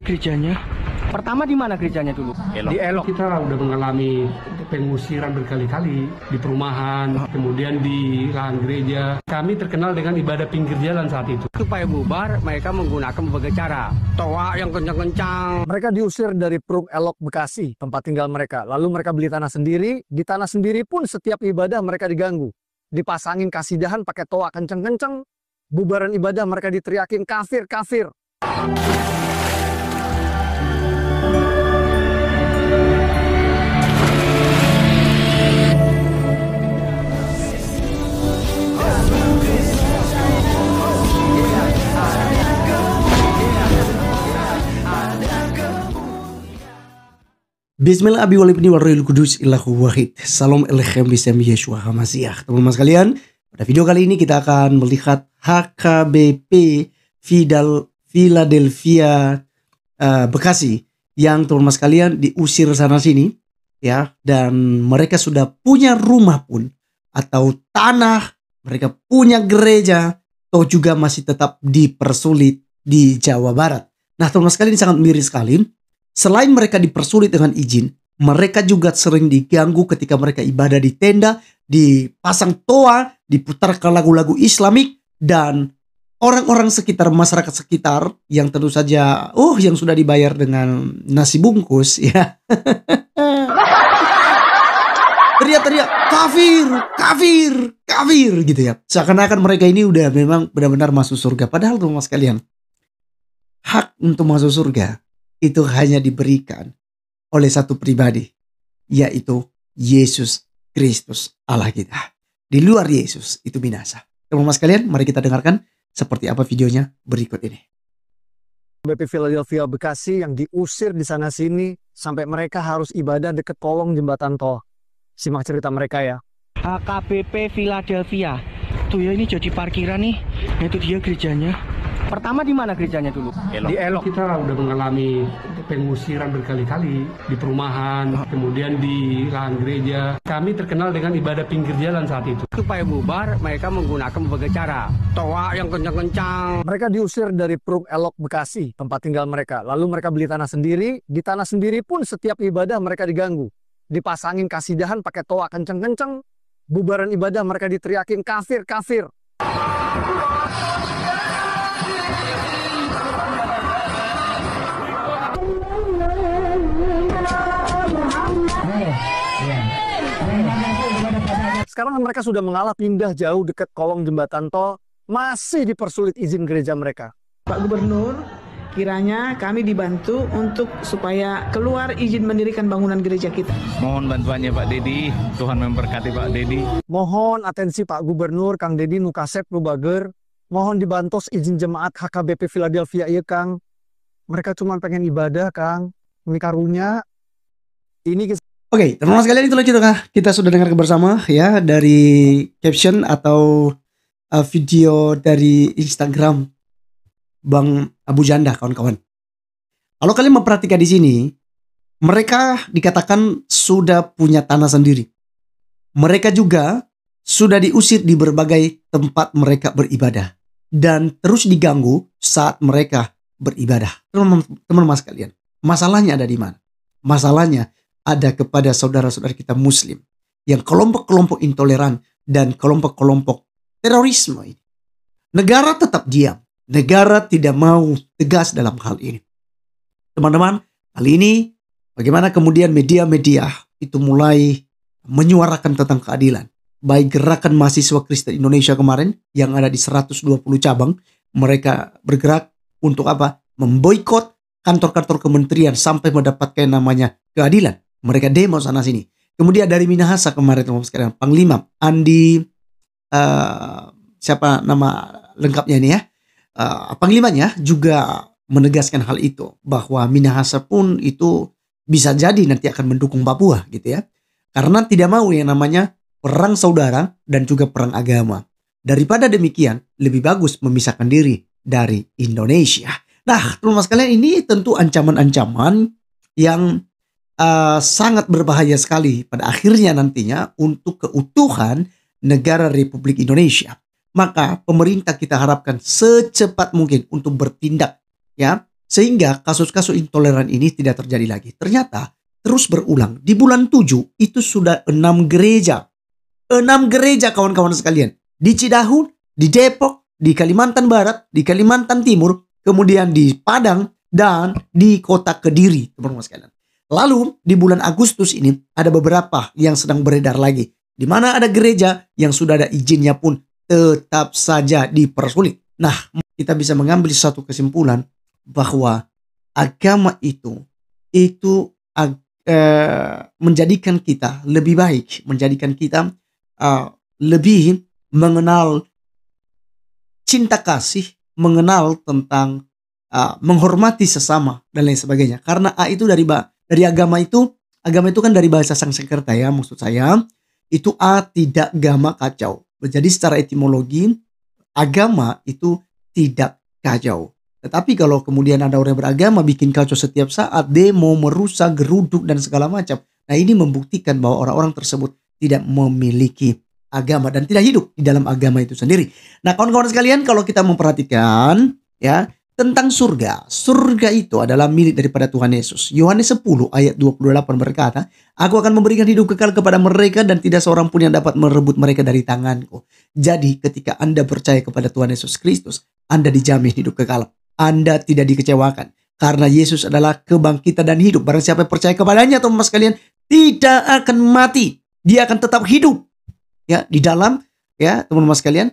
Gerejanya? Pertama di mana gerejanya dulu? Di Elok. Kita udah mengalami pengusiran berkali-kali di perumahan, kemudian di lahan gereja. Kami terkenal dengan ibadah pinggir jalan saat itu. Supaya bubar, mereka menggunakan berbagai cara. Toa yang kencang-kencang. Mereka diusir dari Peruk Elok Bekasi, tempat tinggal mereka. Lalu mereka beli tanah sendiri. Di tanah sendiri pun setiap ibadah mereka diganggu. Dipasangin kasidahan pakai toa kenceng-kenceng. Bubaran ibadah mereka diteriakin kafir, kafir. Bismillah abi walibni warahil kudus illahu wahid. Salam alaikum bismi Yeshua HaMashiach. Teman-teman sekalian, pada video kali ini kita akan melihat HKBP Philadelphia Bekasi yang teman-teman sekalian diusir sana sini ya, dan mereka sudah punya rumah pun atau tanah, mereka punya gereja, atau juga masih tetap dipersulit di Jawa Barat. Nah, teman-teman sekalian, ini sangat miris sekali. Selain mereka dipersulit dengan izin, mereka juga sering diganggu ketika mereka ibadah di tenda, dipasang toa, diputarkan lagu-lagu Islamik, dan orang-orang sekitar, masyarakat sekitar yang tentu saja, yang sudah dibayar dengan nasi bungkus, ya. Teriak-teriak, kafir, kafir, kafir, gitu ya. Seakan-akan mereka ini udah memang benar-benar masuk surga. Padahal teman-teman sekalian, hak untuk masuk surga itu hanya diberikan oleh satu pribadi, yaitu Yesus Kristus Allah kita. Di luar Yesus itu binasa. Teman-teman sekalian, mari kita dengarkan seperti apa videonya berikut ini. BP Philadelphia Bekasi yang diusir di sana sini sampai mereka harus ibadah dekat kolong jembatan tol. Simak cerita mereka ya. HKBP Philadelphia. Tuh ya, ini jadi parkiran nih. Itu dia gerejanya. Pertama di mana gerejanya dulu? Di Elok. Kita udah mengalami pengusiran berkali-kali di perumahan, kemudian di lahan gereja. Kami terkenal dengan ibadah pinggir jalan saat itu. Supaya bubar, mereka menggunakan berbagai cara. Toa yang kencang-kencang. Mereka diusir dari Peruk Elok Bekasi, tempat tinggal mereka. Lalu mereka beli tanah sendiri. Di tanah sendiri pun setiap ibadah mereka diganggu. Dipasangin kasidahan pakai toa kenceng-kenceng. Bubaran ibadah mereka diteriakin kafir, kafir. Sekarang mereka sudah mengalah pindah jauh dekat kolong jembatan tol, masih dipersulit izin gereja mereka. Pak Gubernur, kiranya kami dibantu untuk supaya keluar izin mendirikan bangunan gereja kita. Mohon bantuannya Pak Dedi, Tuhan memberkati Pak Dedi. Mohon atensi Pak Gubernur, Kang Dedi Nukasep Lubager. Mohon dibantos izin jemaat HKBP Philadelphia ya Kang. Mereka cuma pengen ibadah Kang. Ini karunya. Ini Oke, teman-teman sekalian, itulah kita sudah dengar bersama ya dari caption atau video dari Instagram Bang Abu Janda, kawan-kawan. Kalau kalian memperhatikan di sini, mereka dikatakan sudah punya tanah sendiri. Mereka juga sudah diusir di berbagai tempat mereka beribadah dan terus diganggu saat mereka beribadah. Teman-teman sekalian, masalahnya ada di mana? Masalahnya ada kepada saudara-saudara kita Muslim yang kelompok-kelompok intoleran dan kelompok-kelompok terorisme ini. Negara tetap diam. Negara tidak mau tegas dalam hal ini. Teman-teman, kali ini bagaimana kemudian media-media itu mulai menyuarakan tentang keadilan. Baik gerakan mahasiswa Kristen Indonesia kemarin yang ada di 120 cabang, mereka bergerak untuk apa? Memboikot kantor-kantor kementerian sampai mendapatkan namanya keadilan. Mereka demo sana sini. Kemudian dari Minahasa kemarin teman-teman sekalian, Panglima Andi siapa nama lengkapnya ini ya? Panglimanya juga menegaskan hal itu, bahwa Minahasa pun itu bisa jadi nanti akan mendukung Papua gitu ya. Karena tidak mau yang namanya perang saudara dan juga perang agama. Daripada demikian, lebih bagus memisahkan diri dari Indonesia. Nah, teman-teman sekalian, ini tentu ancaman-ancaman yang sangat berbahaya sekali pada akhirnya nantinya untuk keutuhan negara Republik Indonesia. Maka pemerintah kita harapkan secepat mungkin untuk bertindak ya, Sehingga kasus-kasus intoleran ini tidak terjadi lagi. Ternyata terus berulang. Di bulan 7 itu sudah 6 gereja. 6 gereja kawan-kawan sekalian. Di Cidahu, di Depok, di Kalimantan Barat, di Kalimantan Timur, kemudian di Padang, dan di kota Kediri, teman-teman sekalian. Lalu di bulan Agustus ini ada beberapa yang sedang beredar lagi. Di mana ada gereja yang sudah ada izinnya pun tetap saja dipersulit. Nah, kita bisa mengambil satu kesimpulan bahwa agama itu menjadikan kita lebih baik, menjadikan kita lebih mengenal cinta kasih, mengenal tentang menghormati sesama dan lain sebagainya. Karena itu dari agama itu kan dari bahasa Sanskerta ya, maksud saya itu tidak gama kacau. Jadi secara etimologi agama itu tidak kacau. Tetapi kalau kemudian ada orang beragama bikin kacau setiap saat, demo, merusak, geruduk dan segala macam. Nah, ini membuktikan bahwa orang-orang tersebut tidak memiliki agama dan tidak hidup di dalam agama itu sendiri. Nah, kawan-kawan sekalian, kalau kita memperhatikan ya tentang surga. Surga itu adalah milik daripada Tuhan Yesus. Yohanes 10 ayat 28 berkata, "Aku akan memberikan hidup kekal kepada mereka dan tidak seorang pun yang dapat merebut mereka dari tanganku." Jadi ketika Anda percaya kepada Tuhan Yesus Kristus, Anda dijamin hidup kekal. Anda tidak dikecewakan. Karena Yesus adalah kebangkitan dan hidup. Barang siapa yang percaya kepadanya, teman-teman sekalian, tidak akan mati. Dia akan tetap hidup. Ya, di dalam ya teman-teman sekalian,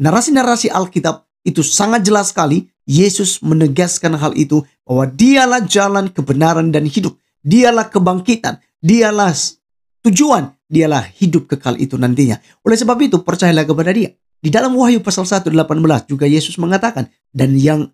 narasi-narasi Alkitab itu sangat jelas sekali. Yesus menegaskan hal itu bahwa dialah jalan kebenaran dan hidup. Dialah kebangkitan, dialah tujuan, dialah hidup kekal itu nantinya. Oleh sebab itu percayalah kepada Dia. Di dalam Wahyu pasal 1:18 juga Yesus mengatakan, dan yang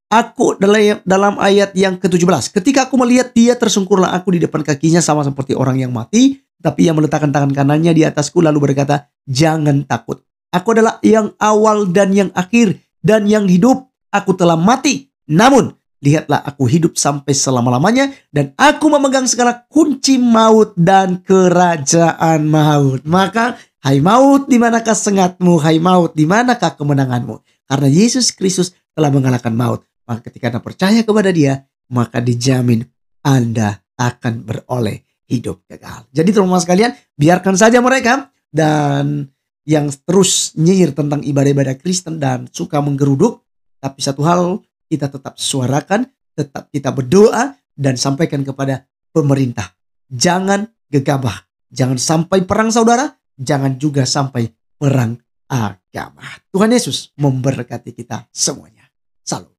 aku dalam ayat yang ke-17, ketika aku melihat Dia, tersungkurlah aku di depan kakinya sama seperti orang yang mati, tapi Ia meletakkan tangan kanannya di atasku lalu berkata, "Jangan takut. Aku adalah yang awal dan yang akhir dan yang hidup. Aku telah mati, namun lihatlah aku hidup sampai selama-lamanya dan aku memegang segala kunci maut dan kerajaan maut." Maka, hai maut, di manakah sengatmu? Hai maut, di manakah kemenanganmu? Karena Yesus Kristus telah mengalahkan maut. Maka ketika Anda percaya kepada Dia, maka dijamin Anda akan beroleh hidup kekal. Jadi teman-teman sekalian, biarkan saja mereka dan yang terus nyinyir tentang ibadah-ibadah Kristen dan suka menggeruduk. Tapi satu hal kita tetap suarakan, tetap kita berdoa dan sampaikan kepada pemerintah. Jangan gegabah. Jangan sampai perang saudara. Jangan juga sampai perang agama. Tuhan Yesus memberkati kita semuanya. Salam.